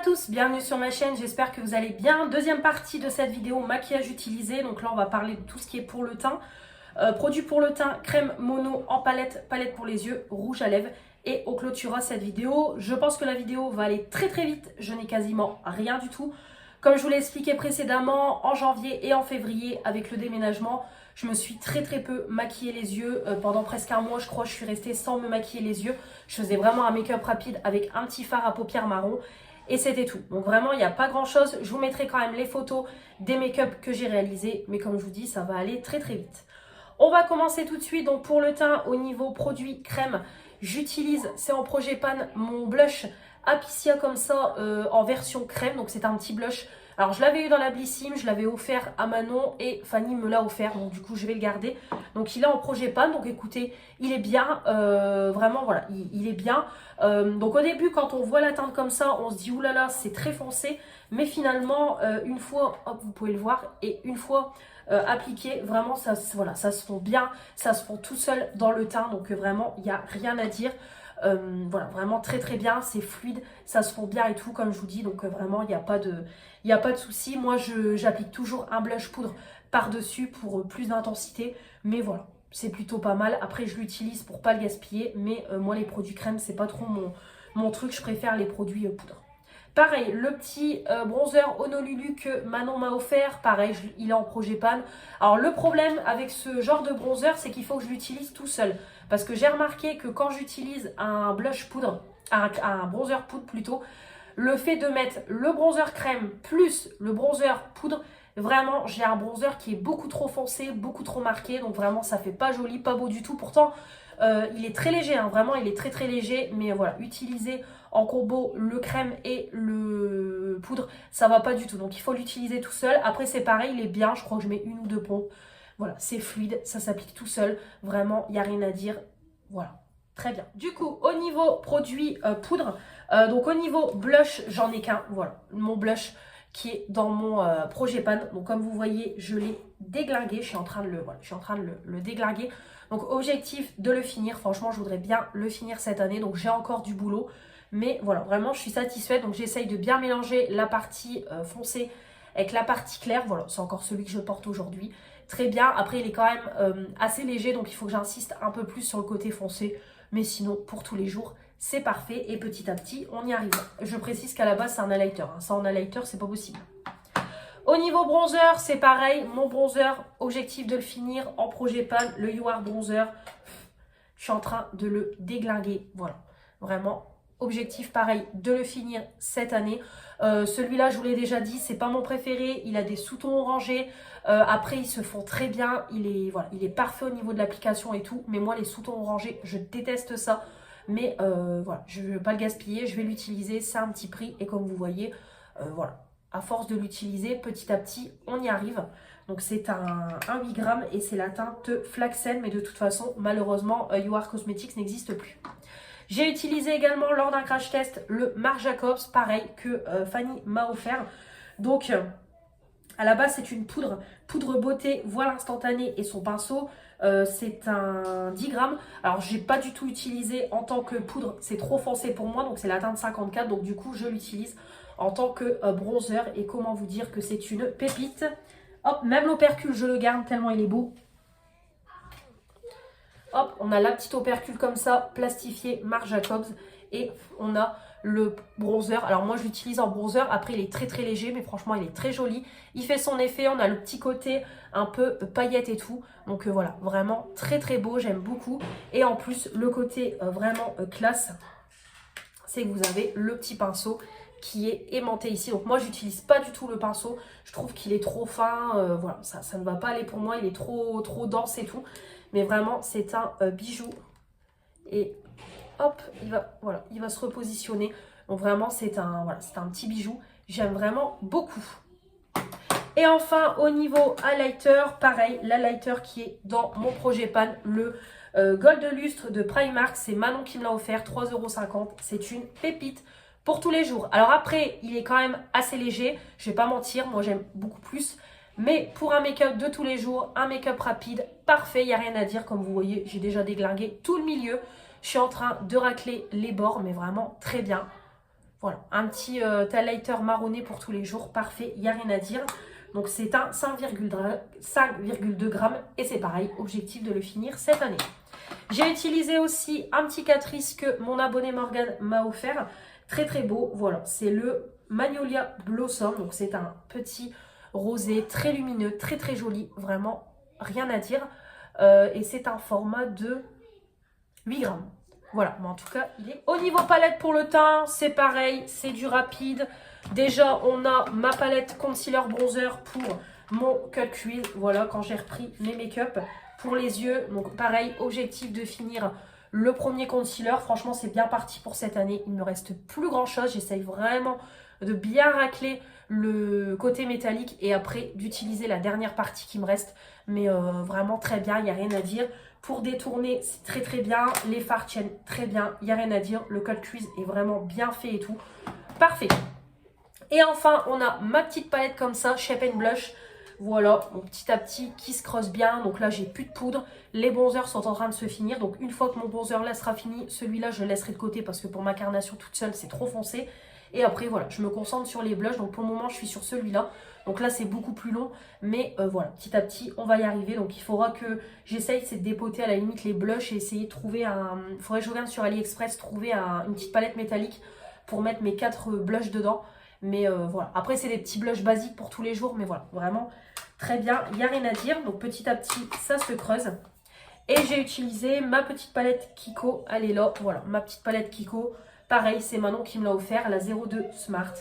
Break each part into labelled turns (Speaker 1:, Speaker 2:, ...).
Speaker 1: tous, bienvenue sur ma chaîne, j'espère que vous allez bien. Deuxième partie de cette vidéo, maquillage utilisé. Donc là on va parler de tout ce qui est pour le teint. Produit pour le teint, crème mono en palette, palette pour les yeux, rouge à lèvres. Et on clôturera cette vidéo. Je pense que la vidéo va aller très vite, je n'ai quasiment rien du tout. Comme je vous l'ai expliqué précédemment, en janvier et en février avec le déménagement, je me suis très peu maquillé les yeux. Pendant presque un mois, je crois, je suis restée sans me maquiller les yeux. Je faisais vraiment un make-up rapide avec un petit fard à paupières marron. Et c'était tout. Donc vraiment, il n'y a pas grand chose. Je vous mettrai quand même les photos des make-up que j'ai réalisés. Mais comme je vous dis, ça va aller très vite. On va commencer tout de suite. Donc pour le teint, au niveau produit crème, j'utilise, c'est en Projet Pan, mon blush Apicia comme ça, en version crème. Donc c'est un petit blush. Alors je l'avais eu dans la Blissim, je l'avais offert à Manon et Fanny me l'a offert. Donc du coup je vais le garder. Donc il est en Projet Pan. Donc écoutez, il est bien. Vraiment voilà, il est bien. Donc au début quand on voit la teinte comme ça, on se dit oulala c'est très foncé. Mais finalement une fois, hop vous pouvez le voir, et une fois appliqué, vraiment ça, voilà, ça se fond bien. Ça se fond tout seul dans le teint. Donc vraiment il n'y a rien à dire. Voilà, vraiment très bien, c'est fluide, ça se fond bien et tout comme je vous dis, donc vraiment il n'y a pas de souci. Moi j'applique toujours un blush poudre par dessus pour plus d'intensité, mais voilà, c'est plutôt pas mal. Après je l'utilise pour pas le gaspiller, mais moi les produits crème c'est pas trop mon truc, je préfère les produits poudre. Pareil, le petit bronzer Honolulu que Manon m'a offert, pareil, il est en Projet Pan. Alors le problème avec ce genre de bronzer, c'est qu'il faut que je l'utilise tout seul. Parce que j'ai remarqué que quand j'utilise un blush poudre, un bronzer poudre plutôt, le fait de mettre le bronzer crème plus le bronzer poudre, vraiment j'ai un bronzer qui est beaucoup trop foncé, beaucoup trop marqué. Donc vraiment ça fait pas joli, pas beau du tout. Pourtant il est très léger, hein, vraiment il est très léger. Mais voilà, utiliser en combo le crème et le poudre, ça va pas du tout. Donc il faut l'utiliser tout seul. Après c'est pareil, il est bien, je crois que je mets une ou deux pompes. Voilà, c'est fluide, ça s'applique tout seul. Vraiment, il n'y a rien à dire. Voilà, très bien. Du coup, au niveau produit poudre, donc au niveau blush, j'en ai qu'un. Voilà, mon blush qui est dans mon Projet Pan. Donc comme vous voyez, je l'ai déglingué. Je suis en train de le déglinguer. Donc objectif de le finir. Franchement, je voudrais bien le finir cette année. Donc j'ai encore du boulot. Mais voilà, vraiment, je suis satisfaite. Donc j'essaye de bien mélanger la partie foncée avec la partie claire. Voilà, c'est encore celui que je porte aujourd'hui. Très bien. Après, il est quand même assez léger. Donc il faut que j'insiste un peu plus sur le côté foncé. Mais sinon, pour tous les jours, c'est parfait. Et petit à petit, on y arrive. Je précise qu'à la base, c'est un highlighter. Hein. Sans highlighter, c'est pas possible. Au niveau bronzer, c'est pareil. Mon bronzer, objectif de le finir en Projet Pan, le You Are Bronzer. Je suis en train de le déglinguer. Voilà. Vraiment. Objectif pareil de le finir cette année. Celui-là, je vous l'ai déjà dit, c'est pas mon préféré. Il a des sous-tons orangés. Après, ils se font très bien. Il est parfait au niveau de l'application et tout. Mais moi, les sous-tons orangés, je déteste ça. Mais voilà, je ne vais pas le gaspiller. Je vais l'utiliser. C'est un petit prix. Et comme vous voyez, voilà, à force de l'utiliser, petit à petit, on y arrive. Donc c'est un 8 grammes et c'est la teinte Flaxen. Mais de toute façon, malheureusement, You Are Cosmetics n'existe plus. J'ai utilisé également lors d'un crash test le Marc Jacobs, pareil, que Fanny m'a offert. Donc, à la base, c'est une poudre beauté, voile instantané et son pinceau. C'est un 10 grammes. Alors, j'ai pas du tout utilisé en tant que poudre, c'est trop foncé pour moi. Donc, c'est la teinte 54. Donc, du coup, je l'utilise en tant que bronzer. Et comment vous dire que c'est une pépite. Hop, même l'opercule, je le garde tellement il est beau. Hop, on a la petite opercule comme ça, plastifiée, Marc Jacobs. Et on a le bronzer. Alors moi, je l'utilise en bronzer. Après, il est très léger, mais franchement, il est très joli. Il fait son effet. On a le petit côté un peu paillette et tout. Donc voilà, vraiment très beau. J'aime beaucoup. Et en plus, le côté vraiment classe, c'est que vous avez le petit pinceau qui est aimanté ici. Donc moi, j'utilise pas du tout le pinceau. Je trouve qu'il est trop fin. Voilà, ça ne va pas aller pour moi. Il est trop dense et tout. Mais vraiment, c'est un bijou. Et hop, il va se repositionner. Donc vraiment, c'est un petit bijou. J'aime vraiment beaucoup. Et enfin, au niveau highlighter, pareil, l'highlighter qui est dans mon Projet Pan, le Gold Lustre de Primark. C'est Manon qui me l'a offert, 3,50 €. C'est une pépite pour tous les jours. Alors après, il est quand même assez léger. Je vais pas mentir, moi j'aime beaucoup plus. Mais pour un make-up de tous les jours, un make-up rapide, parfait, il n'y a rien à dire. Comme vous voyez, j'ai déjà déglingué tout le milieu. Je suis en train de racler les bords, mais vraiment très bien. Voilà, un petit highlighter marronné pour tous les jours, parfait, il n'y a rien à dire. Donc c'est un 5,2 grammes et c'est pareil, objectif de le finir cette année. J'ai utilisé aussi un petit Catrice que mon abonné Morgane m'a offert. Très très beau, voilà, c'est le Magnolia Blossom. Donc c'est un petit rosé très lumineux, très très joli, vraiment rien à dire. Et c'est un format de 8 grammes. Voilà, mais en tout cas, il est... Au niveau palette pour le teint, c'est pareil, c'est du rapide. Déjà, on a ma palette concealer bronzer pour mon cut crease. Voilà, quand j'ai repris mes make-up pour les yeux. Donc pareil, objectif de finir le premier concealer. Franchement, c'est bien parti pour cette année. Il ne me reste plus grand-chose. J'essaye vraiment de bien racler le côté métallique et après d'utiliser la dernière partie qui me reste. Mais vraiment très bien, il n'y a rien à dire. Pour détourner, c'est très très bien. Les fards tiennent très bien, il n'y a rien à dire. Le cut crease est vraiment bien fait et tout. Parfait. Et enfin, on a ma petite palette comme ça, Shape and Blush. Voilà, donc petit à petit, qui se creuse bien. Donc là, j'ai plus de poudre. Les bronzers sont en train de se finir. Donc une fois que mon bronzer là sera fini, celui-là, je le laisserai de côté parce que pour ma carnation toute seule, c'est trop foncé. Et après, voilà, je me concentre sur les blushs. Donc pour le moment, je suis sur celui-là. Donc là, c'est beaucoup plus long. Mais voilà, petit à petit, on va y arriver. Donc il faudra que j'essaye, c'est de dépoter à la limite les blushs et essayer de trouver un... Il faudrait que je revienne sur AliExpress, trouver une petite palette métallique pour mettre mes 4 blushs dedans. Mais voilà, après c'est des petits blushs basiques pour tous les jours, mais voilà, vraiment très bien, il n'y a rien à dire. Donc petit à petit, ça se creuse. Et j'ai utilisé ma petite palette Kiko, elle est là, voilà, ma petite palette Kiko. Pareil, c'est Manon qui me l'a offert, la 02 Smart.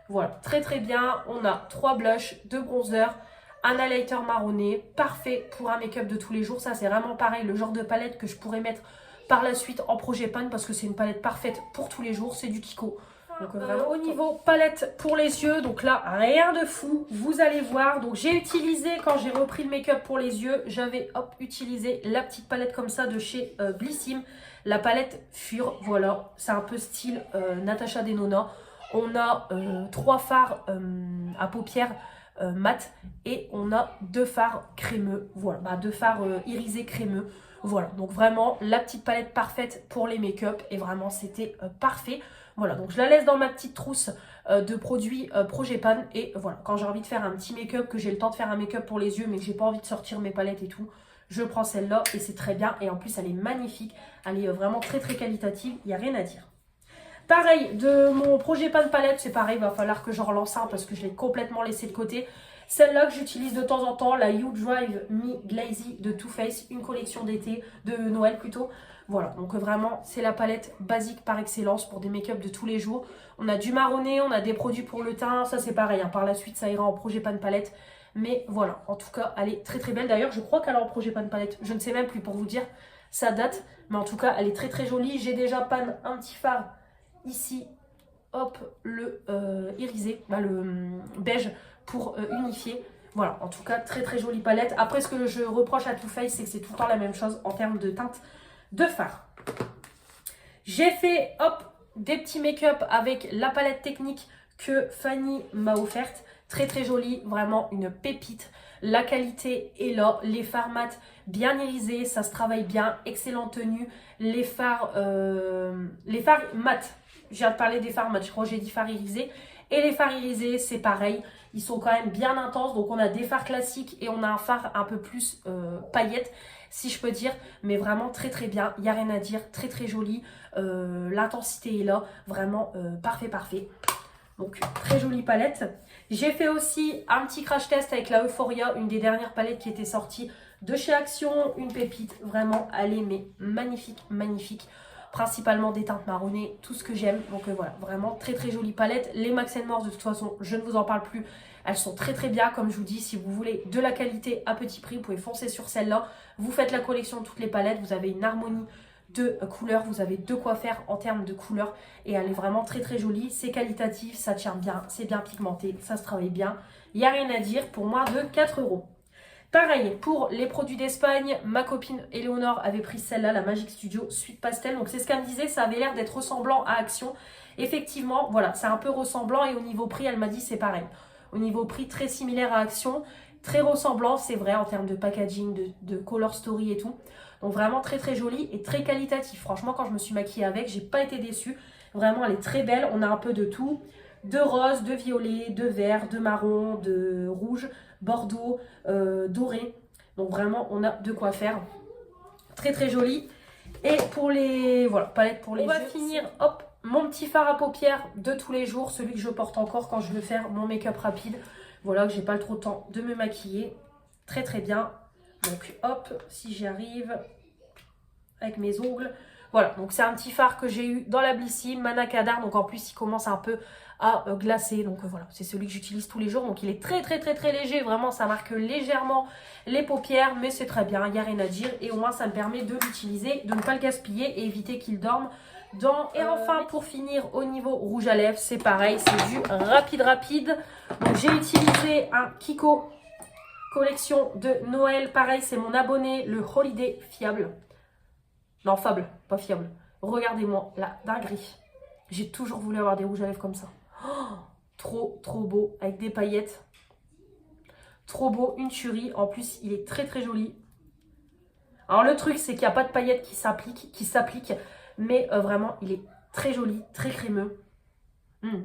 Speaker 1: Voilà, très très bien, on a 3 blushs, 2 bronzers, un highlighter marronné, parfait pour un make-up de tous les jours. Ça c'est vraiment pareil, le genre de palette que je pourrais mettre par la suite en projet pan parce que c'est une palette parfaite pour tous les jours, c'est du Kiko. Donc vraiment, au niveau palette pour les yeux, donc là rien de fou, vous allez voir. Donc j'ai utilisé, quand j'ai repris le make-up pour les yeux, j'avais utilisé la petite palette comme ça de chez Blissim, la palette Fure. Voilà, c'est un peu style Natasha Denona. On a 3 fards à paupières mat et on a 2 fards crémeux. Voilà, 2 fards irisés crémeux. Voilà, donc vraiment la petite palette parfaite pour les make-up et vraiment c'était parfait. Voilà, donc je la laisse dans ma petite trousse de produits Projepan. Et voilà, quand j'ai envie de faire un petit make-up, que j'ai le temps de faire un make-up pour les yeux, mais que j'ai pas envie de sortir mes palettes et tout, je prends celle-là et c'est très bien. Et en plus, elle est magnifique. Elle est vraiment très très qualitative. Il n'y a rien à dire. Pareil, de mon Projepan palette, c'est pareil. Il va falloir que j'en relance un parce que je l'ai complètement laissé de côté. Celle-là que j'utilise de temps en temps, la You Drive Me Glazy de Too Faced, une collection d'été, de Noël plutôt. Voilà, donc vraiment, c'est la palette basique par excellence pour des make-up de tous les jours. On a du marronné, on a des produits pour le teint, ça c'est pareil. Hein. Par la suite, ça ira en Projepan palette. Mais voilà, en tout cas, elle est très très belle. D'ailleurs, je crois qu'elle est en Projepan palette. Je ne sais même plus pour vous dire, ça date. Mais en tout cas, elle est très très jolie. J'ai déjà pan un petit fard ici. Hop, le irisé, le beige pour unifier. Voilà, en tout cas, très très jolie palette. Après, ce que je reproche à Too Faced, c'est que c'est tout le temps la même chose en termes de teinte de fard. J'ai fait, des petits make-up avec la palette technique que Fanny m'a offerte. Très très jolie, vraiment une pépite. La qualité est là, les fards mat bien irisés, ça se travaille bien, excellente tenue. Les fards mat, je viens de parler des fards mat, je crois que j'ai dit fards irisés. Et les fards irisés, c'est pareil, ils sont quand même bien intenses. Donc on a des fards classiques et on a un fard un peu plus paillettes, si je peux dire. Mais vraiment très très bien, il n'y a rien à dire, très très joli. L'intensité est là, vraiment parfait, parfait. Donc très jolie palette. J'ai fait aussi un petit crash test avec la Euphoria, une des dernières palettes qui était sortie de chez Action. Une pépite, vraiment, elle est mais magnifique, magnifique. Principalement des teintes marronnées, tout ce que j'aime. Donc voilà, vraiment très très jolie palette. Les Max More, de toute façon, je ne vous en parle plus. Elles sont très très bien, comme je vous dis. Si vous voulez de la qualité à petit prix, vous pouvez foncer sur celle-là. Vous faites la collection de toutes les palettes. Vous avez une harmonie de couleurs, vous avez de quoi faire en termes de couleurs et elle est vraiment très très jolie, c'est qualitatif, ça tient bien, c'est bien pigmenté, ça se travaille bien, il n'y a rien à dire pour moins de 4 €. Pareil, pour les produits d'Espagne, ma copine Eleonore avait pris celle-là, la Magic Studio Suite Pastel, donc c'est ce qu'elle me disait, ça avait l'air d'être ressemblant à Action. Effectivement, voilà, c'est un peu ressemblant et au niveau prix, elle m'a dit c'est pareil. Au niveau prix, très similaire à Action, très ressemblant, c'est vrai, en termes de packaging, de color story et tout. Donc vraiment très très joli et très qualitatif. Franchement, quand je me suis maquillée avec, j'ai pas été déçue. Vraiment, elle est très belle. On a un peu de tout. De rose, de violet, de vert, de marron, de rouge, bordeaux, doré. Donc vraiment, on a de quoi faire. Très très joli. Et pour les... Voilà, palette pour les yeux. On va finir, hop, mon petit fard à paupières de tous les jours. Celui que je porte encore quand je veux faire mon make-up rapide. Voilà, que j'ai pas trop le temps de me maquiller. Très très bien. Donc hop, si j'y arrive avec mes ongles. Voilà, donc c'est un petit fard que j'ai eu dans la Blissime, Manakadar. Donc en plus, il commence un peu à glacer. Donc voilà, c'est celui que j'utilise tous les jours. Donc il est très très très très léger. Vraiment, ça marque légèrement les paupières. Mais c'est très bien, il n'y a rien à dire. Et au moins, ça me permet de l'utiliser, de ne pas le gaspiller et éviter qu'il dorme. Et enfin, pour finir, au niveau rouge à lèvres, c'est pareil. C'est du rapide. Donc j'ai utilisé un Kiko collection de Noël. Pareil, c'est mon abonné, le Holiday Fiable. Non, Fable, pas fiable. Regardez-moi la dinguerie. J'ai toujours voulu avoir des rouges à lèvres comme ça. Oh, trop, trop beau. Avec des paillettes. Trop beau, une tuerie. En plus, il est très, très joli. Alors, le truc, c'est qu'il n'y a pas de paillettes qui s'appliquent. Mais vraiment, il est très joli, très crémeux.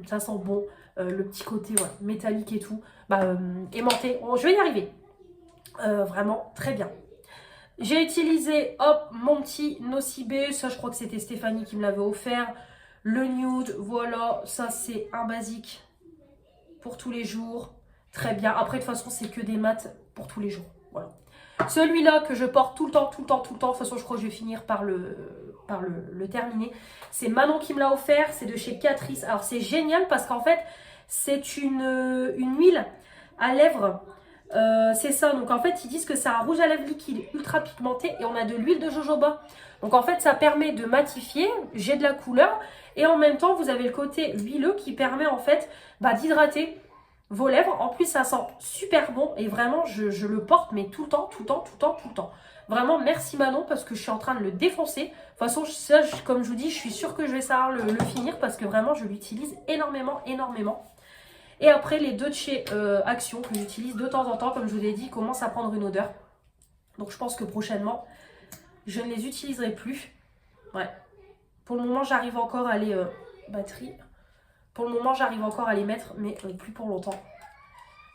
Speaker 1: Ça sent bon. Le petit côté voilà, métallique et tout. Aimanté. Oh, je vais y arriver. Vraiment, très bien. J'ai utilisé, hop, mon petit Nocibé. Ça, je crois que c'était Stéphanie qui me l'avait offert. Le nude, voilà. Ça, c'est un basique pour tous les jours. Très bien. Après, de toute façon, c'est que des mats pour tous les jours. Voilà. Celui-là que je porte tout le temps. De toute façon, je crois que je vais finir par le terminer. C'est Manon qui me l'a offert. C'est de chez Catrice. Alors, c'est génial parce qu'en fait, c'est une huile à lèvres. C'est ça, donc en fait ils disent que c'est un rouge à lèvres liquide ultra pigmenté et on a de l'huile de jojoba. Donc en fait ça permet de matifier, j'ai de la couleur et en même temps vous avez le côté huileux qui permet en fait d'hydrater vos lèvres. En plus ça sent super bon et vraiment je le porte mais tout le temps. Vraiment merci Manon parce que je suis en train de le défoncer. De toute façon ça, comme je vous dis, je suis sûre que je vais savoir le finir parce que vraiment je l'utilise énormément. Et après, les deux de chez Action que j'utilise de temps en temps, comme je vous l'ai dit, commencent à prendre une odeur. Donc je pense que prochainement, je ne les utiliserai plus. Ouais. Pour le moment, j'arrive encore à les... batterie. Pour le moment, j'arrive encore à les mettre, mais plus pour longtemps.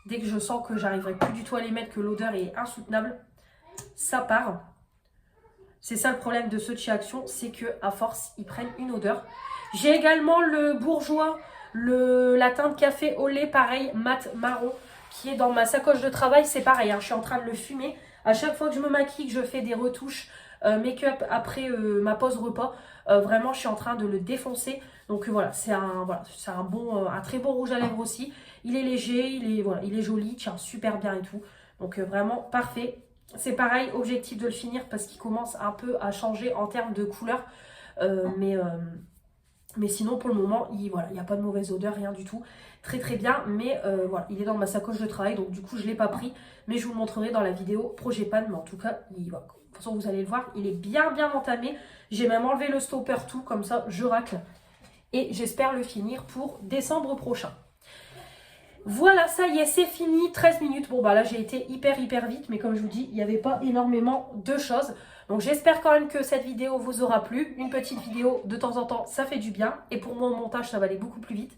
Speaker 1: Dès que je sens que j'arriverai plus du tout à les mettre, que l'odeur est insoutenable, ça part. C'est ça le problème de ceux de chez Action, c'est qu'à force, ils prennent une odeur. J'ai également le Bourjois... la teinte café au lait, pareil, mat marron, qui est dans ma sacoche de travail. C'est pareil, je suis en train de le fumer. À chaque fois que je me maquille, que je fais des retouches make-up après ma pause repas, vraiment, je suis en train de le défoncer. Donc voilà, c'est un très beau rouge à lèvres aussi. Il est léger, il est joli, tient super bien et tout. Donc vraiment, parfait. C'est pareil, objectif de le finir parce qu'il commence un peu à changer en termes de couleur. Mais sinon, pour le moment, il n'y a pas de mauvaise odeur, rien du tout. Très très bien, mais voilà, il est dans ma sacoche de travail, donc du coup, je ne l'ai pas pris. Mais je vous le montrerai dans la vidéo Projepan, mais en tout cas, de toute façon, vous allez le voir, il est bien entamé. J'ai même enlevé le stopper tout, comme ça, je racle. Et j'espère le finir pour décembre prochain. Voilà, ça y est, c'est fini, 13 minutes. Bon, là, j'ai été hyper vite, mais comme je vous dis, il n'y avait pas énormément de choses. Donc, j'espère quand même que cette vidéo vous aura plu. Une petite vidéo, de temps en temps, ça fait du bien. Et pour moi, au montage, ça va aller beaucoup plus vite.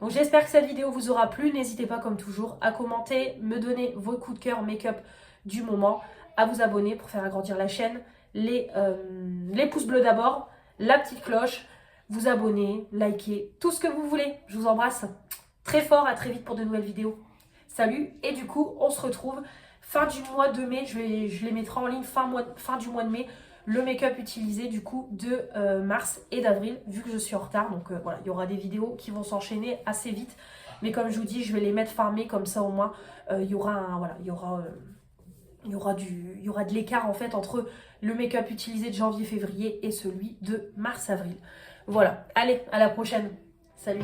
Speaker 1: Donc, j'espère que cette vidéo vous aura plu. N'hésitez pas, comme toujours, à commenter, me donner vos coups de cœur make-up du moment, à vous abonner pour faire agrandir la chaîne, les pouces bleus d'abord, la petite cloche, vous abonner, liker, tout ce que vous voulez. Je vous embrasse très fort, à très vite pour de nouvelles vidéos. Salut, et du coup, on se retrouve fin du mois de mai. Je les mettrai en ligne fin du mois de mai. Le make-up utilisé du coup de mars et d'avril, vu que je suis en retard. Donc voilà, il y aura des vidéos qui vont s'enchaîner assez vite. Mais comme je vous dis, je vais les mettre fin mai, comme ça au moins, il y aura de l'écart en fait entre le make-up utilisé de janvier-février et celui de mars-avril. Voilà, allez, à la prochaine. Salut!